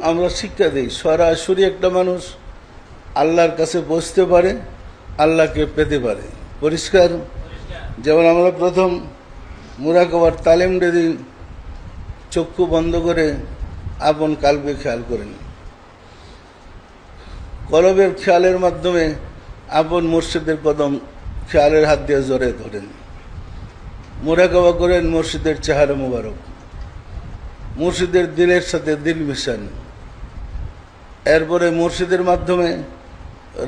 আমরা শিক্ষা দিই সরাসরি একটা মানুষ আল্লাহর কাছে বসতে পারে, আল্লাহকে পেতে পারে। পরিষ্কার? যেমন আমরা প্রথম মুরাকাবার তালিম দিই, চক্ষু বন্ধ করে আপন কালবে খেয়াল করেন, কলবের খেয়ালের মাধ্যমে আপন মুর্শিদের কদম খেয়ালের হাত দিয়ে জোরে ধরেন, মুরাকাবা করেন মুর্শিদের চেহারা মুবারক, মুর্শিদের দিলের সাথে দিল মিশান, এরপরে মুর্শিদের মাধ্যমে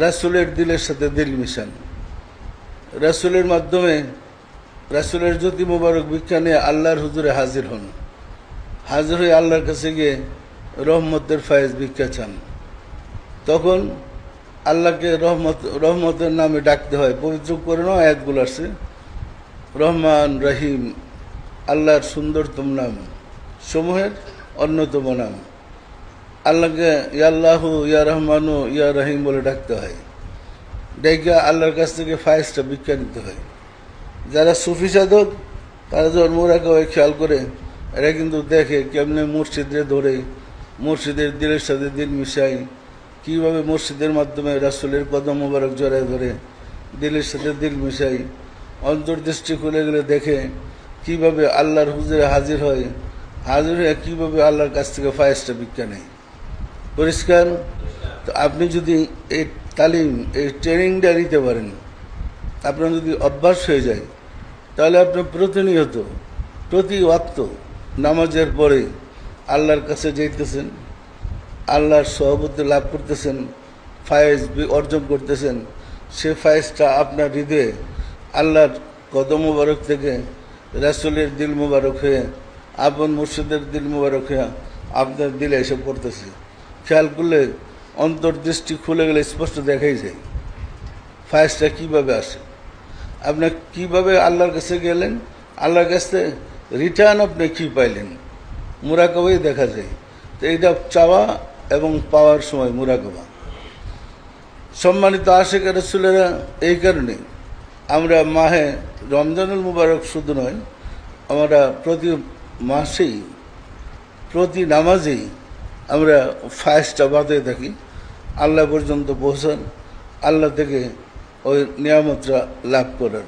রাসূলের দিলের সাথে দিল মিশান, রাসূলের মাধ্যমে রাসূলের জ্যোতি মুবারক ভিক্ষা নিয়ে আল্লাহর হুজুরে হাজির হন, হাজির হয়ে আল্লাহর কাছে গিয়ে রহমতের ফায়েজ ভিক্ষা চান। তখন আল্লাহকে রহমতের নামে ডাকতে হয়। পবিত্র কোরআনে আয়াতগুলো আছে, রহমান রহিম আল্লাহর সুন্দরতম নাম সমূহের অন্যতম নাম। আল্লাহকে ইয়া আল্লাহু ইয়া রহমানু ইয়া রহিম বলে ডাকতে হয়। ডেকে আল্লাহর কাছ থেকে ফায়েজটা ভিক্ষা নিতে হয়। যারা সুফি সাধক তারা যখন মুরাকাবায় খেয়াল করে, এরা কিন্তু দেখে কেমনে মুর্শিদরে ধরে মুর্শিদের দিলের সাথে দিল মিশাই, কীভাবে মুর্শিদের মাধ্যমে রাসূলের কদম মোবারক জড়ায় ধরে দিলের সাথে দিল মিশাই, অন্তর্দৃষ্টি খুলে গেলে দেখে কিভাবে আল্লাহর হুজুরে হাজির হয়, হাজির হয়ে কীভাবে আল্লাহর কাছ থেকে ফায়েজটা ভিক্ষা নেয়। পরিষ্কার? তো আপনি যদি এই তালিম, এই ট্রেনিংটা নিতে পারেন, আপনার যদি অভ্যাস হয়ে যায়, তাহলে আপনি প্রতিনিয়ত প্রতি ওয়াক্ত নামাজের পরে আল্লাহর কাছে যাইতেছেন, আল্লাহর সহবতি লাভ করতেছেন, ফায়েজ অর্জন করতেছেন। সে ফায়েজটা আপনার হৃদয়ে আল্লাহর কদম মুবারক থেকে রাসূলের দিল মুবারক হয়ে, আপন মুর্শিদের দিল মুবারক হয়ে আপনার দিলে এসে পড়তেছে। খেয়াল করলে অন্তর্দৃষ্টি খুলে গেলে স্পষ্ট দেখাই যায় ফায়েজটা কীভাবে আসে। আপনার কীভাবে আল্লাহর কাছে গেলেন, আল্লাহর কাছে রিটার্ন আপনি কী পাইলেন, মুরাকাবাই দেখা যায়। তো এইটা চাওয়া এবং পাওয়ার সময় মুরাকাবা। সম্মানিত আশিক রাসূলেরা, এই কারণে আমরা মাহে রমজানুল মুবারক শুধু নয়, আমরা প্রতি মাসেই প্রতি নামাজেই আমরা ফায়েজটা বাঁধে থাকি আল্লাহ পর্যন্ত পৌঁছান, আল্লাহ থেকে ওই নিয়ামতটা লাভ করার।